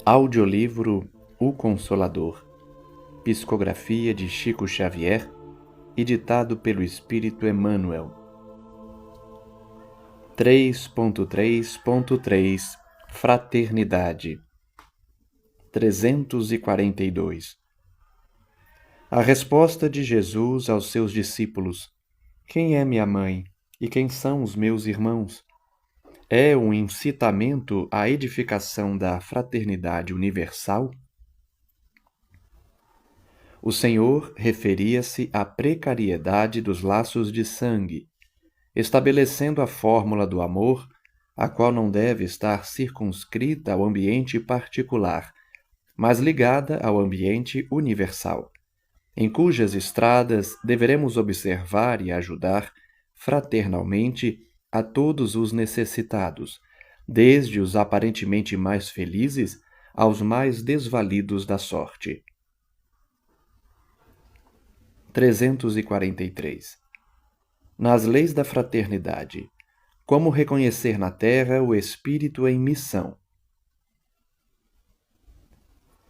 Audiolivro O Consolador, psicografia de Chico Xavier, editado pelo Espírito Emmanuel. 3.3.3 Fraternidade 342. A resposta de Jesus aos seus discípulos: quem é minha mãe e quem são os meus irmãos? É um incitamento à edificação da fraternidade universal? O Senhor referia-se à precariedade dos laços de sangue, estabelecendo a fórmula do amor, a qual não deve estar circunscrita ao ambiente particular, mas ligada ao ambiente universal, em cujas estradas deveremos observar e ajudar fraternalmente a todos os necessitados, desde os aparentemente mais felizes aos mais desvalidos da sorte. 343. Nas leis da fraternidade, como reconhecer na terra o espírito em missão?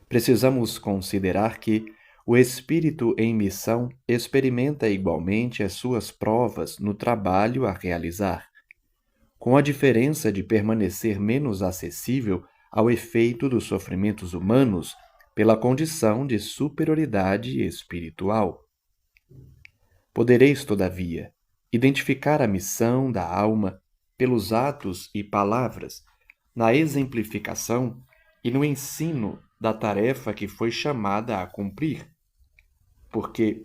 Precisamos considerar que o espírito em missão experimenta igualmente as suas provas no trabalho a realizar, com a diferença de permanecer menos acessível ao efeito dos sofrimentos humanos pela condição de superioridade espiritual. Podereis, todavia, identificar a missão da alma pelos atos e palavras, na exemplificação e no ensino da tarefa que foi chamada a cumprir, porque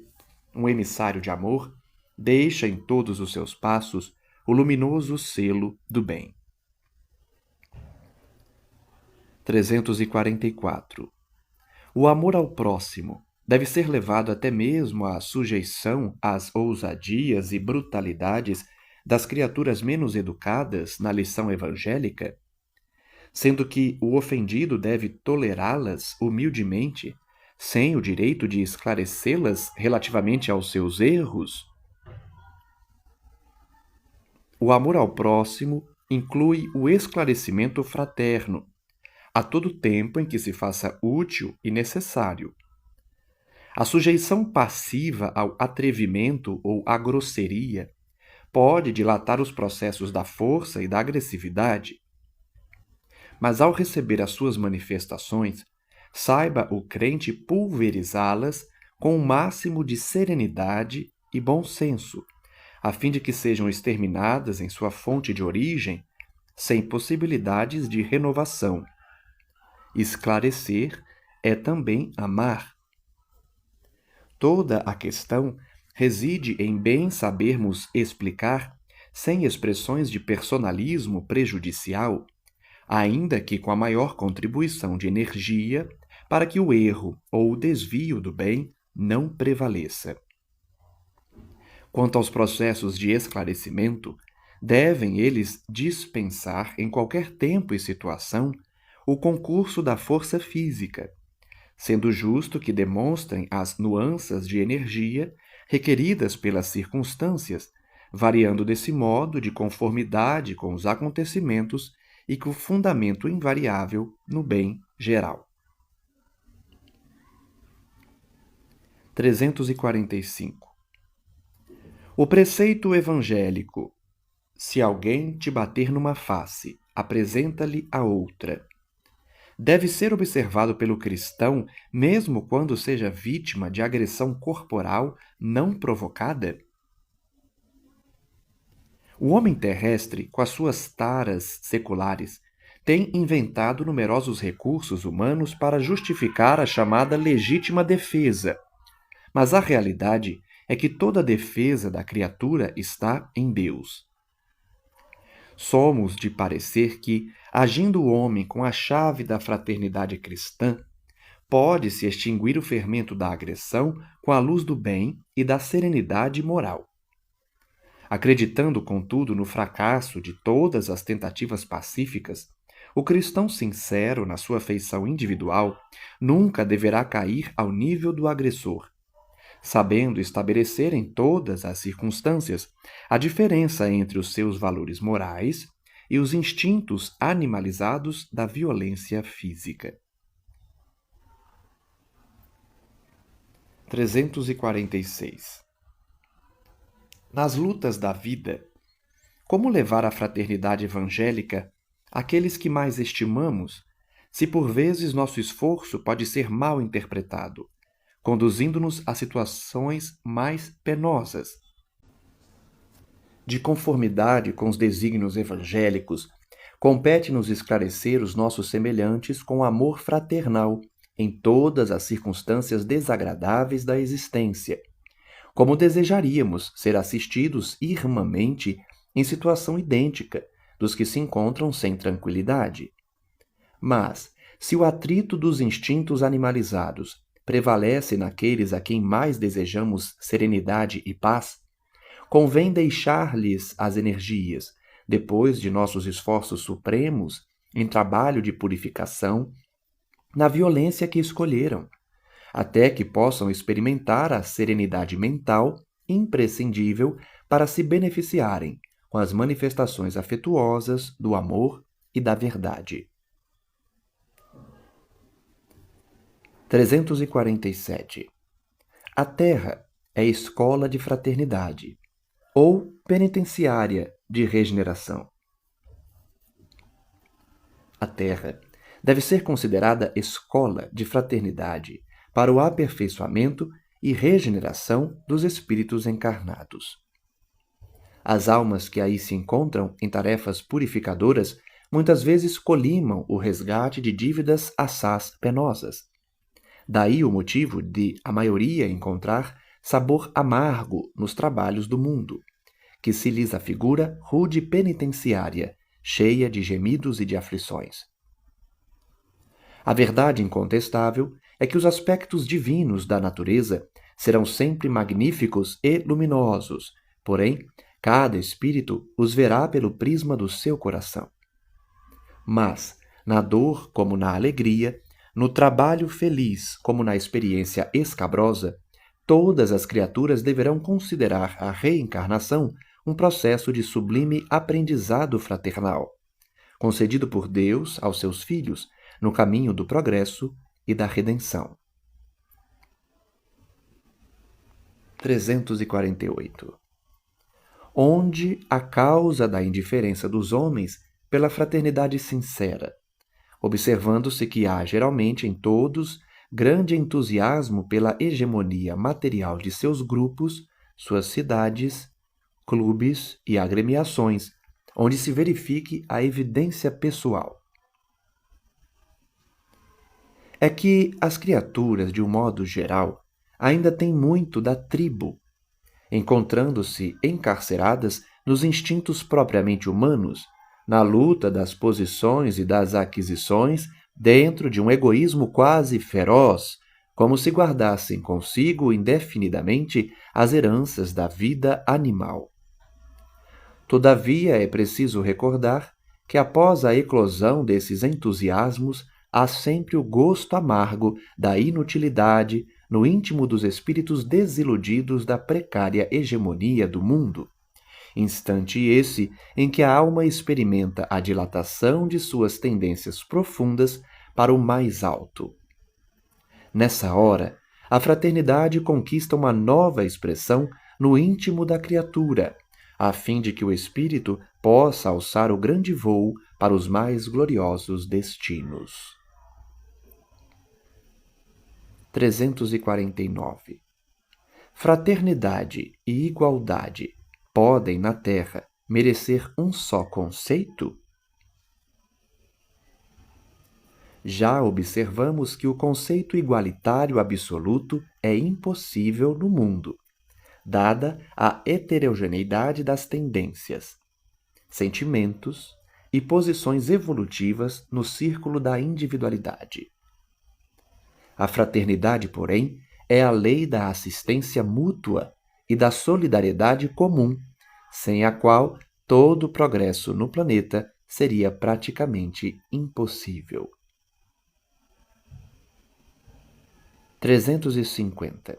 um emissário de amor deixa em todos os seus passos o luminoso selo do bem. 344. O amor ao próximo deve ser levado até mesmo à sujeição às ousadias e brutalidades das criaturas menos educadas na lição evangélica, sendo que o ofendido deve tolerá-las humildemente, sem o direito de esclarecê-las relativamente aos seus erros? O amor ao próximo inclui o esclarecimento fraterno, a todo tempo em que se faça útil e necessário. A sujeição passiva ao atrevimento ou à grosseria pode dilatar os processos da força e da agressividade. Mas ao receber as suas manifestações, saiba o crente pulverizá-las com o máximo de serenidade e bom senso, a fim de que sejam exterminadas em sua fonte de origem, sem possibilidades de renovação. Esclarecer é também amar. Toda a questão reside em bem sabermos explicar, sem expressões de personalismo prejudicial, ainda que com a maior contribuição de energia, para que o erro ou o desvio do bem não prevaleça. Quanto aos processos de esclarecimento, devem eles dispensar em qualquer tempo e situação o concurso da força física, sendo justo que demonstrem as nuances de energia requeridas pelas circunstâncias, variando desse modo de conformidade com os acontecimentos e com fundamento invariável no bem geral. 345. O preceito evangélico: se alguém te bater numa face, apresenta-lhe a outra, deve ser observado pelo cristão mesmo quando seja vítima de agressão corporal não provocada? O homem terrestre, com as suas taras seculares, tem inventado numerosos recursos humanos para justificar a chamada legítima defesa, mas a realidade é que toda a defesa da criatura está em Deus. Somos de parecer que, agindo o homem com a chave da fraternidade cristã, pode-se extinguir o fermento da agressão com a luz do bem e da serenidade moral. Acreditando, contudo, no fracasso de todas as tentativas pacíficas, o cristão sincero, na sua feição individual, nunca deverá cair ao nível do agressor, sabendo estabelecer em todas as circunstâncias a diferença entre os seus valores morais e os instintos animalizados da violência física. 346. Nas lutas da vida, como levar a fraternidade evangélica àqueles que mais estimamos, se por vezes nosso esforço pode ser mal interpretado, conduzindo-nos a situações mais penosas? De conformidade com os desígnios evangélicos, compete-nos esclarecer os nossos semelhantes com amor fraternal em todas as circunstâncias desagradáveis da existência, como desejaríamos ser assistidos irmãmente em situação idêntica dos que se encontram sem tranquilidade. Mas, se o atrito dos instintos animalizados prevalece naqueles a quem mais desejamos serenidade e paz, convém deixar-lhes as energias, depois de nossos esforços supremos em trabalho de purificação, na violência que escolheram, até que possam experimentar a serenidade mental imprescindível para se beneficiarem com as manifestações afetuosas do amor e da verdade. 347. A Terra é escola de fraternidade, ou penitenciária de regeneração. A Terra deve ser considerada escola de fraternidade para o aperfeiçoamento e regeneração dos espíritos encarnados. As almas que aí se encontram em tarefas purificadoras muitas vezes colimam o resgate de dívidas assaz penosas. Daí o motivo de a maioria encontrar sabor amargo nos trabalhos do mundo, que se lhes afigura rude penitenciária, cheia de gemidos e de aflições. A verdade incontestável é que os aspectos divinos da natureza serão sempre magníficos e luminosos, porém, cada espírito os verá pelo prisma do seu coração. Mas, na dor como na alegria, no trabalho feliz como na experiência escabrosa, todas as criaturas deverão considerar a reencarnação um processo de sublime aprendizado fraternal, concedido por Deus aos seus filhos no caminho do progresso e da redenção. 348. Onde a causa da indiferença dos homens pela fraternidade sincera, observando-se que há geralmente em todos grande entusiasmo pela hegemonia material de seus grupos, suas cidades, clubes e agremiações, onde se verifique a evidência pessoal. É que as criaturas, de um modo geral, ainda têm muito da tribo, encontrando-se encarceradas nos instintos propriamente humanos, na luta das posições e das aquisições dentro de um egoísmo quase feroz, como se guardassem consigo indefinidamente as heranças da vida animal. Todavia, é preciso recordar que após a eclosão desses entusiasmos, há sempre o gosto amargo da inutilidade no íntimo dos espíritos desiludidos da precária hegemonia do mundo, instante esse em que a alma experimenta a dilatação de suas tendências profundas para o mais alto. Nessa hora, a fraternidade conquista uma nova expressão no íntimo da criatura, a fim de que o espírito possa alçar o grande voo para os mais gloriosos destinos. 349. Fraternidade e igualdade podem, na Terra, merecer um só conceito? Já observamos que o conceito igualitário absoluto é impossível no mundo, dada a heterogeneidade das tendências, sentimentos e posições evolutivas no círculo da individualidade. A fraternidade, porém, é a lei da assistência mútua e da solidariedade comum, sem a qual todo progresso no planeta seria praticamente impossível. 350.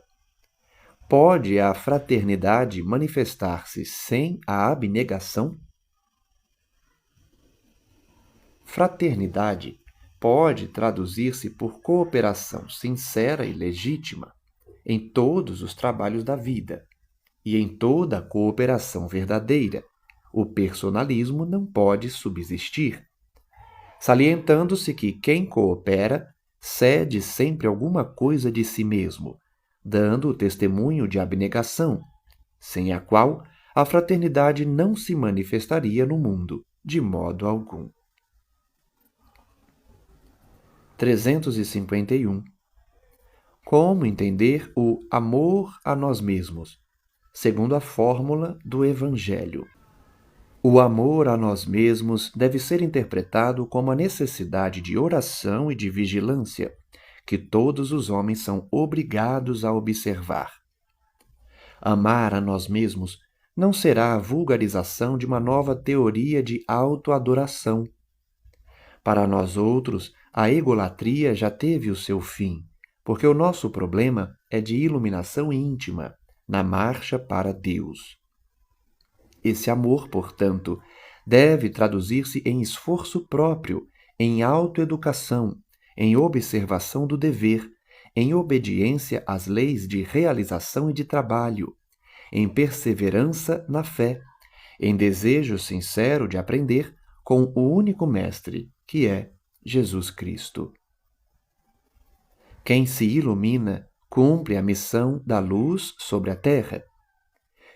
Pode a fraternidade manifestar-se sem a abnegação? Fraternidade pode traduzir-se por cooperação sincera e legítima, em todos os trabalhos da vida e em toda a cooperação verdadeira. O personalismo não pode subsistir, salientando-se que quem coopera cede sempre alguma coisa de si mesmo, dando o testemunho de abnegação, sem a qual a fraternidade não se manifestaria no mundo, de modo algum. 351. Como entender o amor a nós mesmos, segundo a fórmula do Evangelho? O amor a nós mesmos deve ser interpretado como a necessidade de oração e de vigilância, que todos os homens são obrigados a observar. Amar a nós mesmos não será a vulgarização de uma nova teoria de autoadoração. Para nós outros, a egolatria já teve o seu fim, porque o nosso problema é de iluminação íntima, na marcha para Deus. Esse amor, portanto, deve traduzir-se em esforço próprio, em autoeducação, em observação do dever, em obediência às leis de realização e de trabalho, em perseverança na fé, em desejo sincero de aprender com o único Mestre, que é Jesus Cristo. Quem se ilumina cumpre a missão da luz sobre a terra.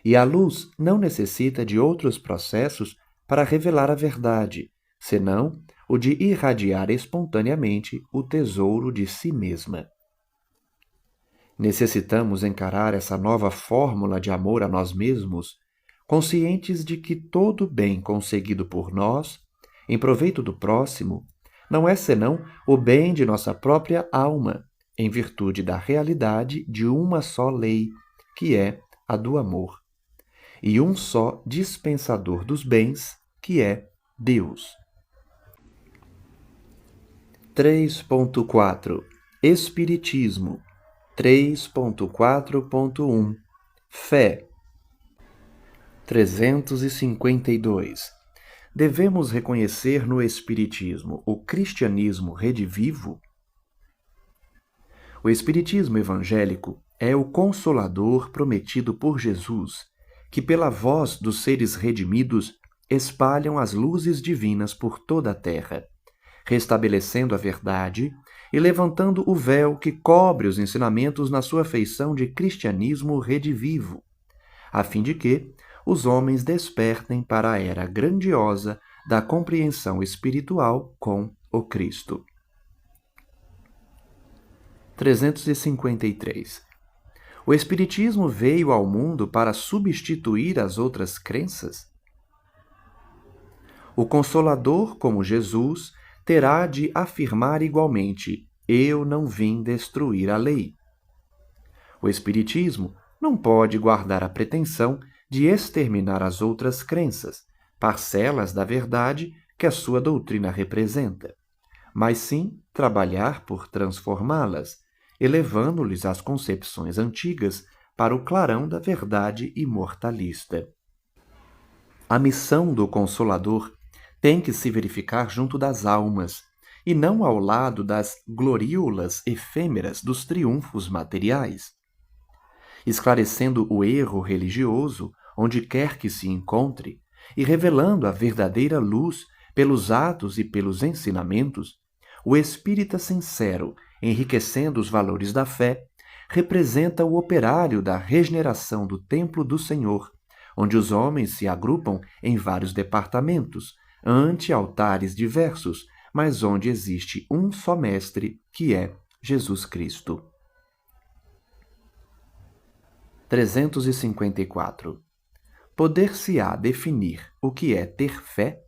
E a luz não necessita de outros processos para revelar a verdade, senão o de irradiar espontaneamente o tesouro de si mesma. Necessitamos encarar essa nova fórmula de amor a nós mesmos, conscientes de que todo bem conseguido por nós, em proveito do próximo, não é senão o bem de nossa própria alma, em virtude da realidade de uma só lei, que é a do amor, e um só dispensador dos bens, que é Deus. 3.4 Espiritismo 3.4.1 Fé 352 Devemos reconhecer no Espiritismo o cristianismo redivivo? O Espiritismo evangélico é o consolador prometido por Jesus, que pela voz dos seres redimidos espalham as luzes divinas por toda a terra, restabelecendo a verdade e levantando o véu que cobre os ensinamentos na sua feição de cristianismo redivivo, a fim de que os homens despertem para a era grandiosa da compreensão espiritual com o Cristo. 353. O Espiritismo veio ao mundo para substituir as outras crenças? O Consolador, como Jesus, terá de afirmar igualmente: eu não vim destruir a lei. O Espiritismo não pode guardar a pretensão de exterminar as outras crenças, parcelas da verdade que a sua doutrina representa, mas sim trabalhar por transformá-las, elevando-lhes as concepções antigas para o clarão da verdade imortalista. A missão do Consolador tem que se verificar junto das almas, e não ao lado das gloriolas efêmeras dos triunfos materiais. Esclarecendo o erro religioso onde quer que se encontre e revelando a verdadeira luz pelos atos e pelos ensinamentos, o espírita sincero, enriquecendo os valores da fé, representa o operário da regeneração do templo do Senhor, onde os homens se agrupam em vários departamentos, ante altares diversos, mas onde existe um só Mestre, que é Jesus Cristo. 354. Poder-se-á definir o que é ter fé?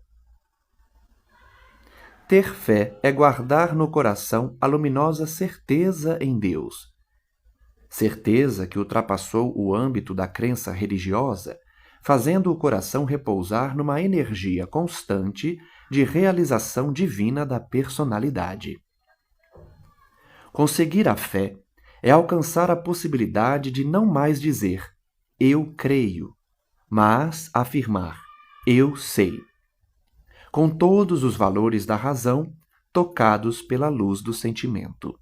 Ter fé é guardar no coração a luminosa certeza em Deus. Certeza que ultrapassou o âmbito da crença religiosa, fazendo o coração repousar numa energia constante de realização divina da personalidade. Conseguir a fé é alcançar a possibilidade de não mais dizer eu creio, mas afirmar eu sei, com todos os valores da razão tocados pela luz do sentimento.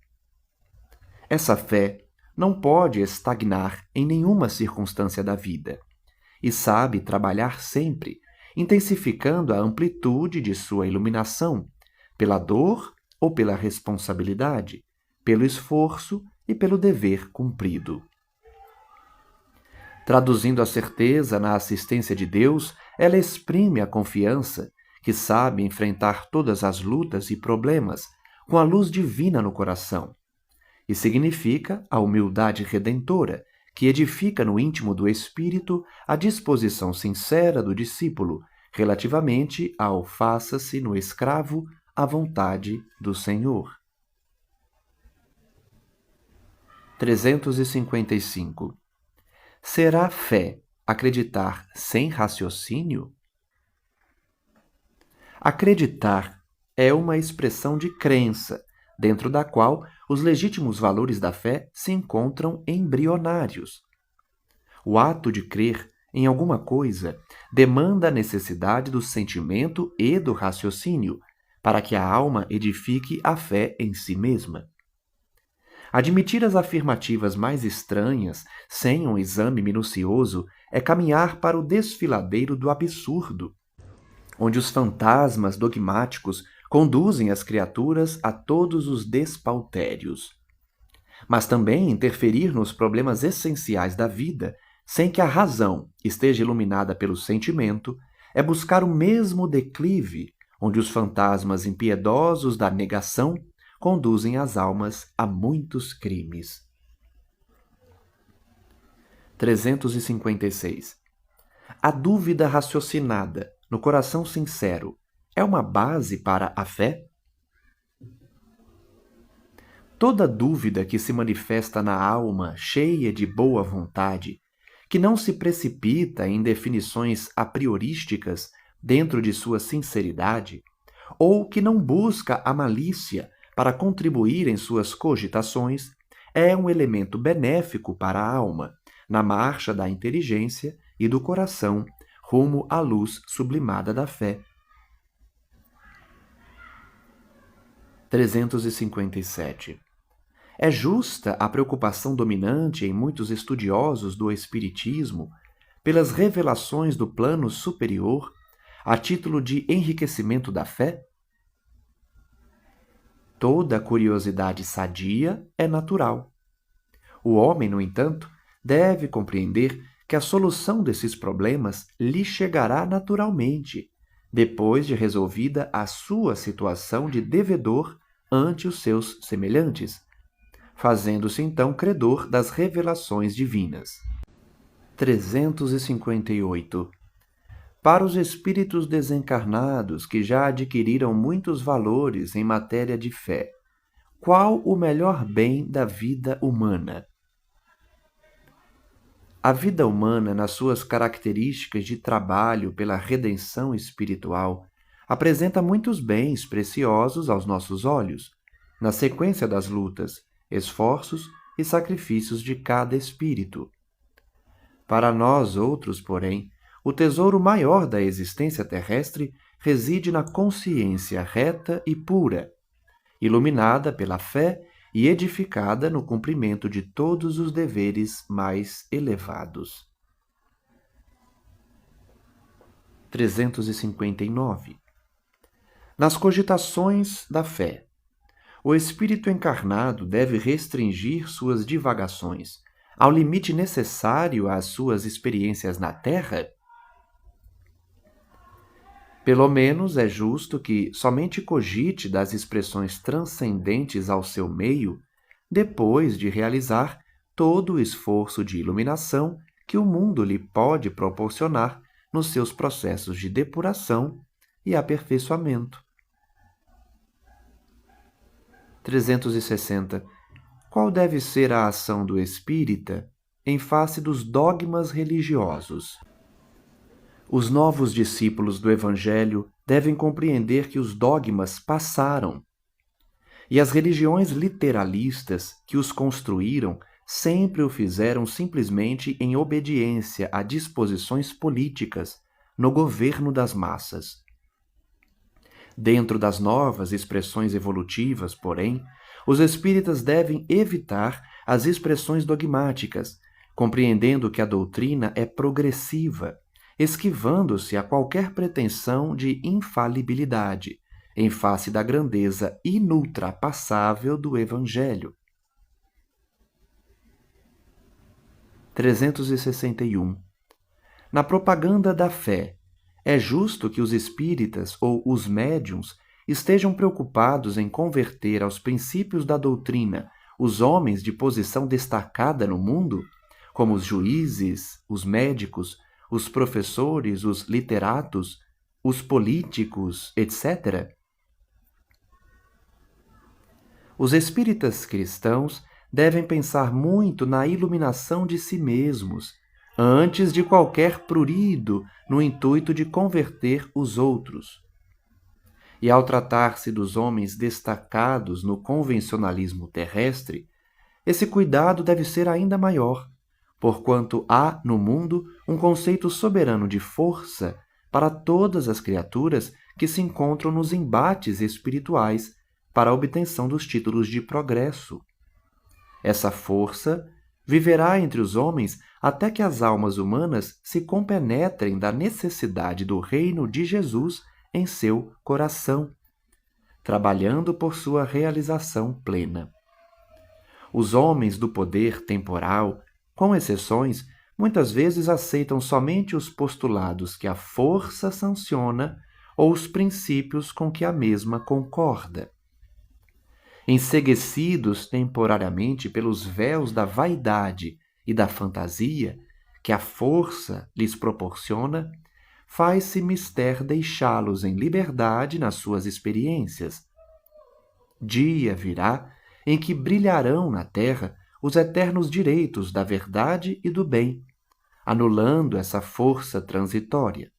Essa fé não pode estagnar em nenhuma circunstância da vida e sabe trabalhar sempre, intensificando a amplitude de sua iluminação, pela dor ou pela responsabilidade, pelo esforço e pelo dever cumprido. Traduzindo a certeza na assistência de Deus, ela exprime a confiança que sabe enfrentar todas as lutas e problemas com a luz divina no coração, e significa a humildade redentora, que edifica no íntimo do espírito a disposição sincera do discípulo relativamente ao faça-se no escravo a vontade do Senhor. 355. Será fé acreditar sem raciocínio? Acreditar é uma expressão de crença, dentro da qual os legítimos valores da fé se encontram embrionários. O ato de crer em alguma coisa demanda a necessidade do sentimento e do raciocínio, para que a alma edifique a fé em si mesma. Admitir as afirmativas mais estranhas, sem um exame minucioso, é caminhar para o desfiladeiro do absurdo, onde os fantasmas dogmáticos conduzem as criaturas a todos os despautérios. Mas também interferir nos problemas essenciais da vida, sem que a razão esteja iluminada pelo sentimento, é buscar o mesmo declive onde os fantasmas impiedosos da negação conduzem as almas a muitos crimes. 356. A dúvida raciocinada no coração sincero é uma base para a fé? Toda dúvida que se manifesta na alma cheia de boa vontade, que não se precipita em definições a priorísticas dentro de sua sinceridade, ou que não busca a malícia para contribuir em suas cogitações, é um elemento benéfico para a alma, na marcha da inteligência e do coração rumo à luz sublimada da fé. 357. É justa a preocupação dominante em muitos estudiosos do Espiritismo pelas revelações do plano superior a título de enriquecimento da fé? Toda curiosidade sadia é natural. O homem, no entanto, deve compreender que a solução desses problemas lhe chegará naturalmente, depois de resolvida a sua situação de devedor ante os seus semelhantes, fazendo-se então credor das revelações divinas. 358. Para os espíritos desencarnados que já adquiriram muitos valores em matéria de fé, qual o melhor bem da vida humana? A vida humana, nas suas características de trabalho pela redenção espiritual, apresenta muitos bens preciosos aos nossos olhos, na sequência das lutas, esforços e sacrifícios de cada espírito. Para nós outros, porém, o tesouro maior da existência terrestre reside na consciência reta e pura, iluminada pela fé e edificada no cumprimento de todos os deveres mais elevados. 359. Nas cogitações da fé, o espírito encarnado deve restringir suas divagações ao limite necessário às suas experiências na Terra? Pelo menos é justo que somente cogite das expressões transcendentes ao seu meio, depois de realizar todo o esforço de iluminação que o mundo lhe pode proporcionar nos seus processos de depuração e aperfeiçoamento. 360. Qual deve ser a ação do espírita em face dos dogmas religiosos? Os novos discípulos do Evangelho devem compreender que os dogmas passaram, e as religiões literalistas que os construíram sempre o fizeram simplesmente em obediência a disposições políticas no governo das massas. Dentro das novas expressões evolutivas, porém, os espíritas devem evitar as expressões dogmáticas, compreendendo que a doutrina é progressiva, esquivando-se a qualquer pretensão de infalibilidade, em face da grandeza inultrapassável do Evangelho. 361. Na propaganda da fé, é justo que os espíritas ou os médiuns estejam preocupados em converter aos princípios da doutrina os homens de posição destacada no mundo, como os juízes, os médicos, os professores, os literatos, os políticos, etc. Os espíritas cristãos devem pensar muito na iluminação de si mesmos, antes de qualquer prurido no intuito de converter os outros. E ao tratar-se dos homens destacados no convencionalismo terrestre, esse cuidado deve ser ainda maior, porquanto há no mundo um conceito soberano de força para todas as criaturas que se encontram nos embates espirituais para a obtenção dos títulos de progresso. Essa força viverá entre os homens até que as almas humanas se compenetrem da necessidade do reino de Jesus em seu coração, trabalhando por sua realização plena. Os homens do poder temporal, com exceções, muitas vezes aceitam somente os postulados que a força sanciona ou os princípios com que a mesma concorda. Enceguecidos temporariamente pelos véus da vaidade e da fantasia que a força lhes proporciona, faz-se mister deixá-los em liberdade nas suas experiências. Dia virá em que brilharão na terra os eternos direitos da verdade e do bem, anulando essa força transitória.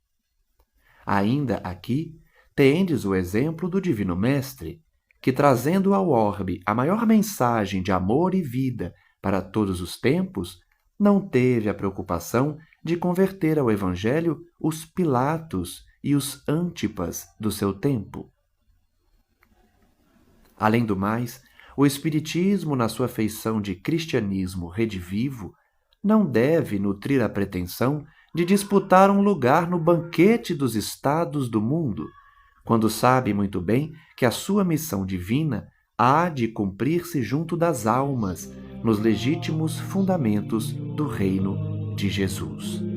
Ainda aqui tendes o exemplo do Divino Mestre, que, trazendo ao orbe a maior mensagem de amor e vida para todos os tempos, não teve a preocupação de converter ao Evangelho os Pilatos e os Antipas do seu tempo. Além do mais, o Espiritismo, na sua feição de cristianismo redivivo, não deve nutrir a pretensão de disputar um lugar no banquete dos estados do mundo, quando sabe muito bem que a sua missão divina há de cumprir-se junto das almas, nos legítimos fundamentos do reino de Jesus.